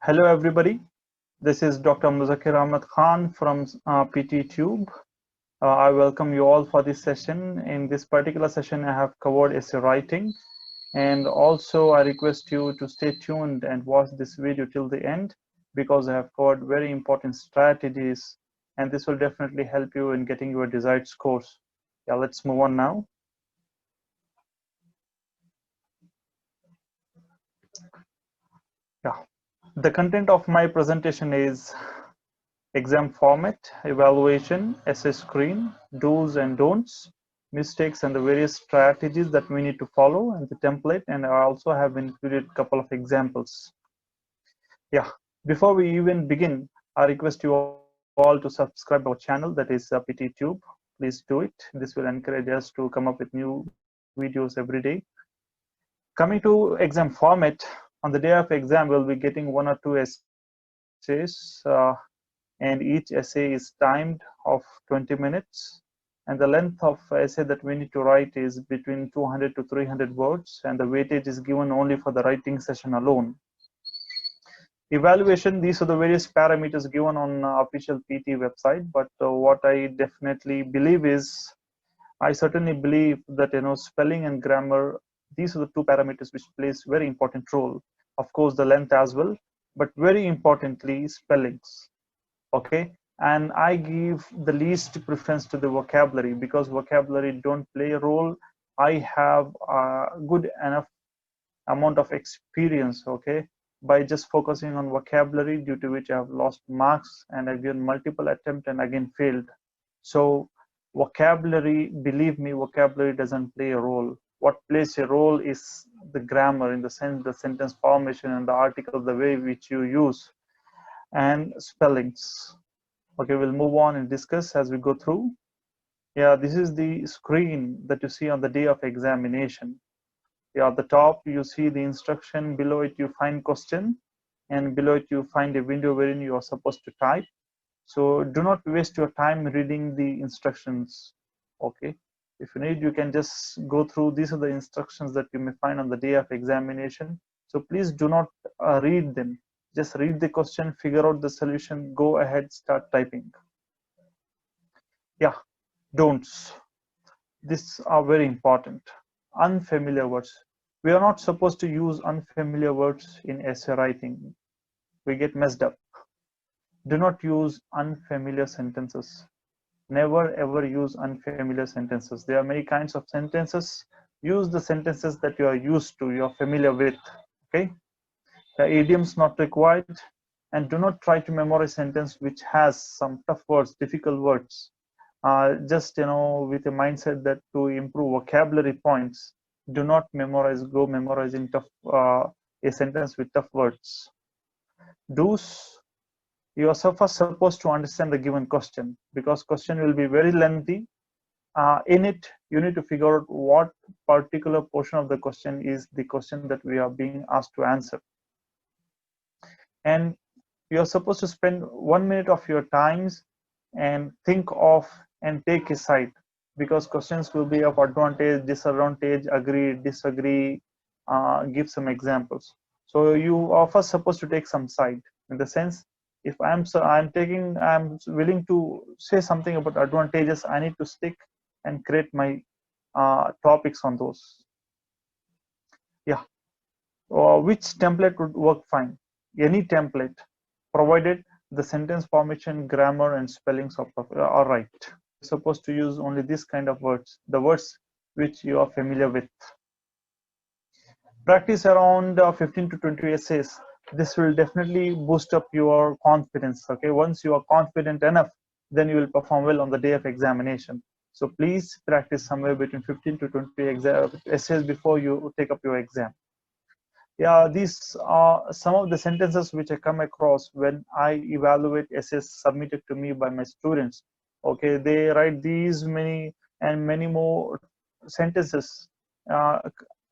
Hello everybody, this is Dr. Muzakir Ahmed Khan from PTE Tube. I welcome you all for this session. In this particular session, I have covered essay writing, and also I request you to stay tuned and watch this video till the end because I have covered very important strategies, and this will definitely help you in getting your desired scores. Yeah, let's move on now. Yeah, the content of my presentation is exam format, evaluation, essay screen, do's and don'ts, mistakes and the various strategies that we need to follow, and the template, and I also have included a couple of examples. Yeah, before we even begin, I request you all to subscribe our channel, that is PTE Tube. Please do it. This will encourage us to come up with new videos every day. Coming to exam format, on the day of exam, we'll be getting 1 or 2 essays, and each essay is timed of 20 minutes, and the length of essay that we need to write is between 200 to 300 words, and the weightage is given only for the writing session alone. Evaluation, these are the various parameters given on official PT website, but what I definitely believe is, I certainly believe that spelling and grammar, these are the two parameters which plays very important role. Of course, the length as well, but very importantly, spellings. Okay, and I give the least preference to the vocabulary because vocabulary don't play a role. I have a good enough amount of experience, okay, by just focusing on vocabulary, due to which I have lost marks and I've given multiple attempts and again failed. So vocabulary, believe me, vocabulary doesn't play a role. What plays a role is the grammar, in the sense the sentence formation and the article, the way which you use, and spellings. Okay, we'll move on and discuss as we go through. Yeah, this is the screen that you see on the day of examination. Yeah, at the top you see the instruction, below it you find question, and below it you find a window wherein you are supposed to type. So do not waste your time reading the instructions. Okay, if you need, you can just go through. These are the instructions that you may find on the day of examination. So please do not read them. Just read the question, figure out the solution, go ahead, start typing. Yeah, don'ts. These are very important. Unfamiliar words. We are not supposed to use unfamiliar words in essay writing. We get messed up. Do not use unfamiliar sentences. Never ever use unfamiliar sentences. There are many kinds of sentences. Use the sentences that you are used to, you are familiar with. Okay. The idioms not required, and do not try to memorize sentence which has some tough words, difficult words. Just with a mindset that to improve vocabulary points, do not memorize, go memorizing tough a sentence with tough words. Do's, you are first supposed to understand the given question, because question will be very lengthy. In it, you need to figure out what particular portion of the question is the question that we are being asked to answer. And you are supposed to spend 1 minute of your times and think of and take a side, because questions will be of advantage, disadvantage, agree, disagree, give some examples. So you are first supposed to take some side, in the sense, if I'm willing to say something about advantages, I need to stick and create my topics on those. Yeah, which template would work fine? Any template, provided the sentence formation, grammar, and spellings are right. You're supposed to use only this kind of words, the words which you are familiar with. Practice around 15 to 20 essays. This will definitely boost up your confidence. Okay, once you are confident enough, then you will perform well on the day of examination. So please practice somewhere between 15 to 20 essays before you take up your exam. Yeah, these are some of the sentences which I come across when I evaluate essays submitted to me by my students. Okay, they write these many and many more sentences, uh,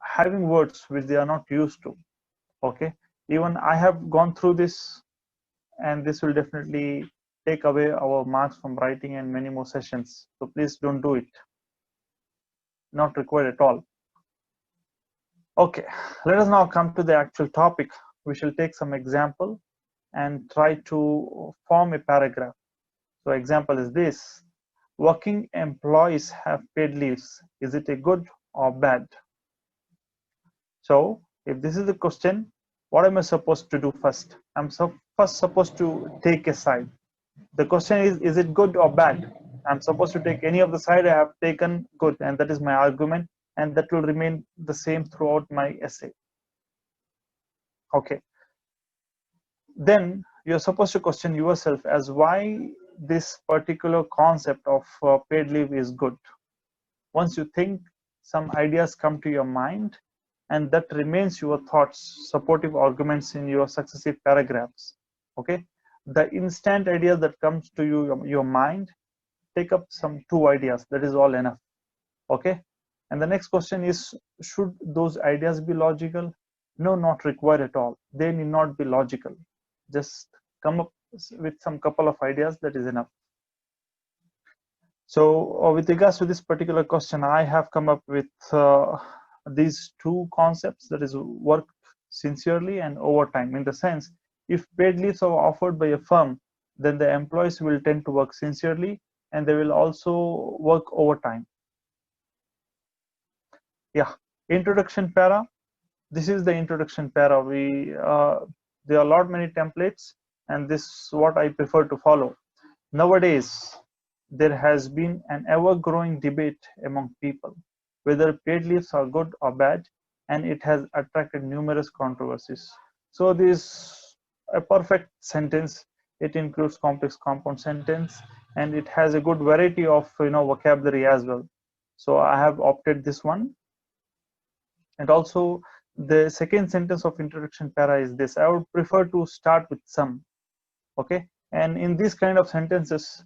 having words which they are not used to. Okay, even I have gone through this, and this will definitely take away our marks from writing and many more sessions. So please don't do it. Not required at all. Okay, let us now come to the actual topic. We shall take some example. and try to form a paragraph. So example is this: working employees have paid leaves. Is it a good or bad? So if this is the question, what am I supposed to do first? I'm first supposed to take a side. The question is it good or bad? I'm supposed to take any of the side. I have taken good, and that is my argument, and that will remain the same throughout my essay. Okay. Then you're supposed to question yourself as why this particular concept of paid leave is good. Once you think, some ideas come to your mind, and that remains your thoughts, supportive arguments in your successive paragraphs. Okay, the instant idea that comes to your mind, take up some two ideas, that is all enough. Okay, and the next question is, should those ideas be logical? No, not required at all. They need not be logical. Just come up with some couple of ideas, that is enough. So with regards to this particular question, I have come up with these two concepts, that is work sincerely and overtime. In the sense, if paid leaves are offered by a firm, then the employees will tend to work sincerely, and they will also work overtime. Yeah, introduction para. This is the introduction para. There are a lot many templates, and this is what I prefer to follow. Nowadays, there has been an ever-growing debate among people whether paid leaves are good or bad, and it has attracted numerous controversies. So this a perfect sentence. It includes complex compound sentence, and it has a good variety of vocabulary as well. So I have opted this one. And also, the second sentence of introduction para is this: I would prefer to start with some. Okay, and in these kind of sentences,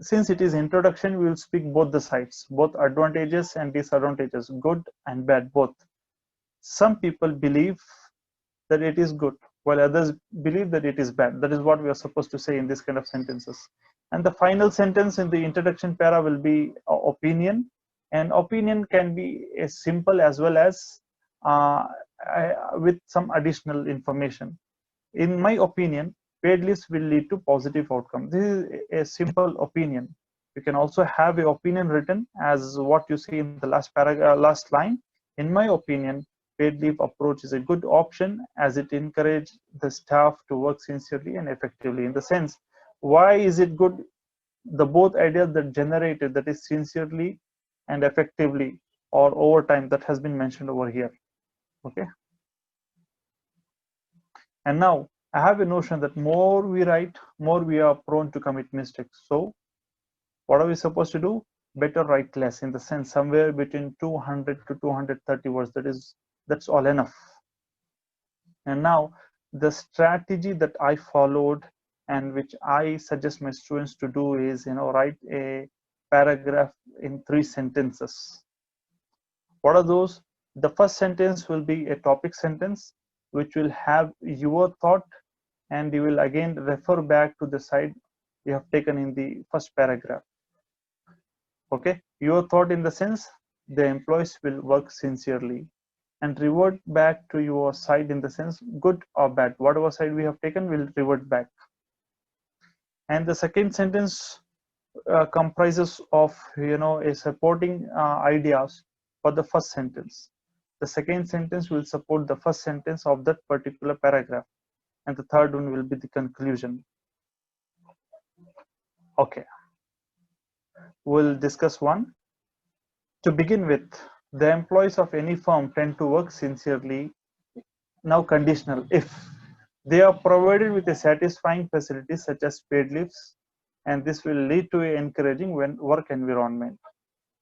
since it is introduction, we will speak both the sides, both advantages and disadvantages, good and bad, both. Some people believe that it is good, while others believe that it is bad. That is what we are supposed to say in this kind of sentences. And the final sentence in the introduction para will be opinion, and opinion can be as simple as well as with some additional information. In my opinion, paid leaves will lead to positive outcome. This is a simple opinion. You can also have an opinion written as what you see in the last paragraph, last line. In my opinion, paid leave approach is a good option as it encourages the staff to work sincerely and effectively. In the sense, why is it good? The both ideas that generated, that is sincerely and effectively or over time, that has been mentioned over here. Okay. And now I have a notion that more we write, more we are prone to commit mistakes. So what are we supposed to do? Better write less, in the sense somewhere between 200 to 230 words. That's all enough. And now the strategy that I followed and which I suggest my students to do is, write a paragraph in 3 sentences. What are those? The first sentence will be a topic sentence, which will have your thought, and you will again refer back to the side you have taken in the first paragraph. Okay, your thought in the sense the employees will work sincerely, and revert back to your side in the sense good or bad. Whatever side we have taken will revert back. And the second sentence comprises of a supporting ideas for the first sentence. The second sentence will support the first sentence of that particular paragraph, and the third one will be the conclusion. Okay, we'll discuss one. To begin with, the employees of any firm tend to work sincerely. Now conditional: if they are provided with a satisfying facilities such as paid leaves, and this will lead to a encouraging work environment.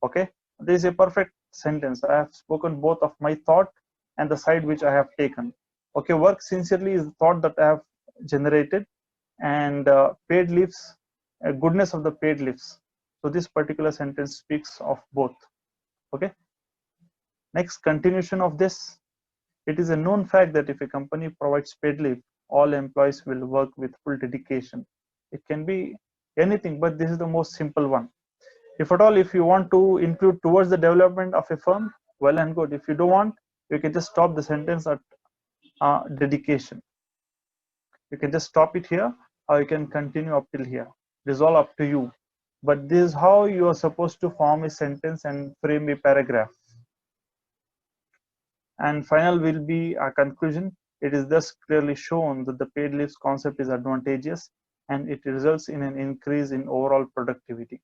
Okay, this is a perfect sentence. I have spoken both of my thought and the side which I have taken. Okay, work sincerely is the thought that I have generated, and paid leaves, goodness of the paid leaves. So this particular sentence speaks of both. Okay, next, continuation of this. It is a known fact that if a company provides paid leave, all employees will work with full dedication. It can be anything, but this is the most simple one. If at all, if you want to include towards the development of a firm, well and good. If you don't want, you can just stop the sentence at dedication. You can just stop it here, or you can continue up till here. It is all up to you. But this is how you are supposed to form a sentence and frame a paragraph. And final will be a conclusion. It is thus clearly shown that the paid leaves concept is advantageous and it results in an increase in overall productivity.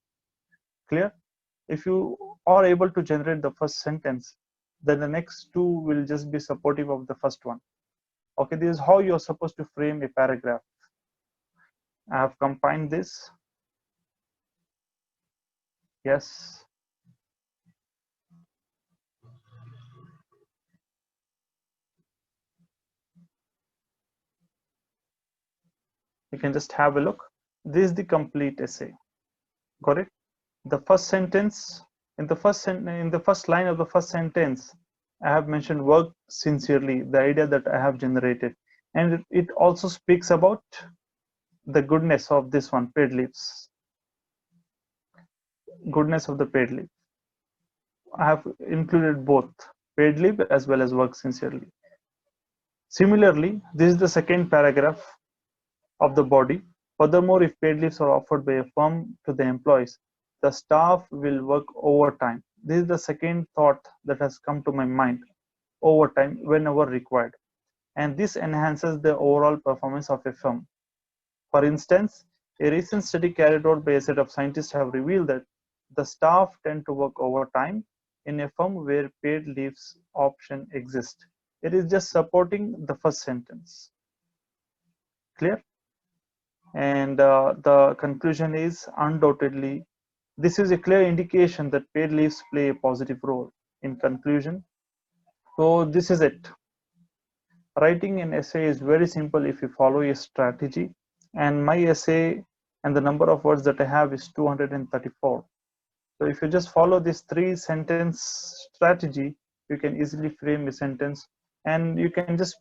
Clear? If you are able to generate the first sentence, then the next two will just be supportive of the first one. Okay, this is how you're supposed to frame a paragraph. I have combined this. Yes. You can just have a look. This is the complete essay. Got it? The first sentence, in the first line of the first sentence, I have mentioned work sincerely, the idea that I have generated. And it also speaks about the goodness of this one, paid leaves. Goodness of the paid leave. I have included both paid leave as well as work sincerely. Similarly, this is the second paragraph of the body. Furthermore, if paid leaves are offered by a firm to the employees, the staff will work overtime. This is the second thought that has come to my mind. Overtime whenever required. And this enhances the overall performance of a firm. For instance, a recent study carried out by a set of scientists have revealed that the staff tend to work overtime in a firm where paid leaves option exists. It is just supporting the first sentence. Clear? And the conclusion is undoubtedly, this is a clear indication that paid leaves play a positive role. In conclusion, so this is it. Writing an essay is very simple if you follow a strategy. And my essay and the number of words that I have is 234. So if you just follow this 3-sentence strategy, you can easily frame a sentence, and you can just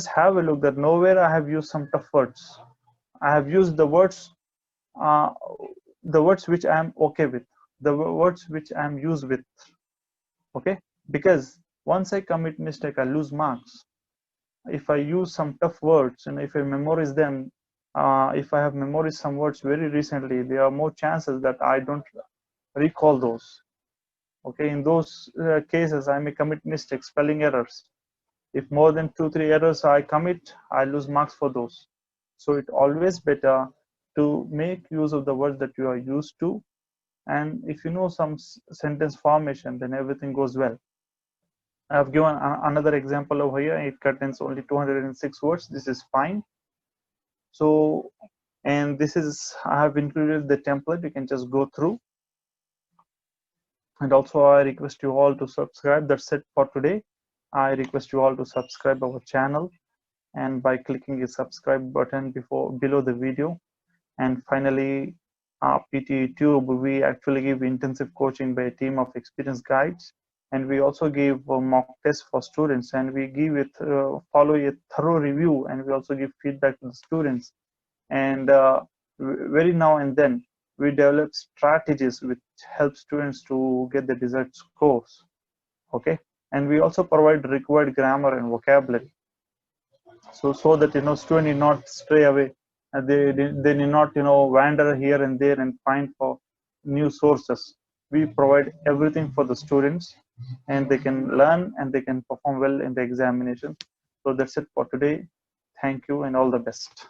have a look that nowhere I have used some tough words. I have used the words which I am okay with, the words which I am used with. Okay, because once I commit mistake, I lose marks. If I use some tough words and if I memorize them, if I have memorized some words very recently, there are more chances that I don't recall those. Okay, in those cases, I may commit mistakes, spelling errors. If more than 2-3 errors I commit, I lose marks for those. So it's always better to make use of the words that you are used to. And if you know some sentence formation, then everything goes well. I have given another example over here. It contains only 206 words. This is fine. So, and this is, I have included the template. You can just go through. And also I request you all to subscribe. That's it for today. I request you all to subscribe our channel, and by clicking the subscribe button below the video. And finally, PTE Tube, we actually give intensive coaching by a team of experienced guides. And we also give mock tests for students, and we give it follow a thorough review, and we also give feedback to the students. And very now and then we develop strategies which help students to get the desired scores. Okay, and we also provide required grammar and vocabulary, so that student need not stray away, and they need not wander here and there and find for new sources. We provide everything for the students, and they can learn and they can perform well in the examination. So that's it for today. Thank you and all the best.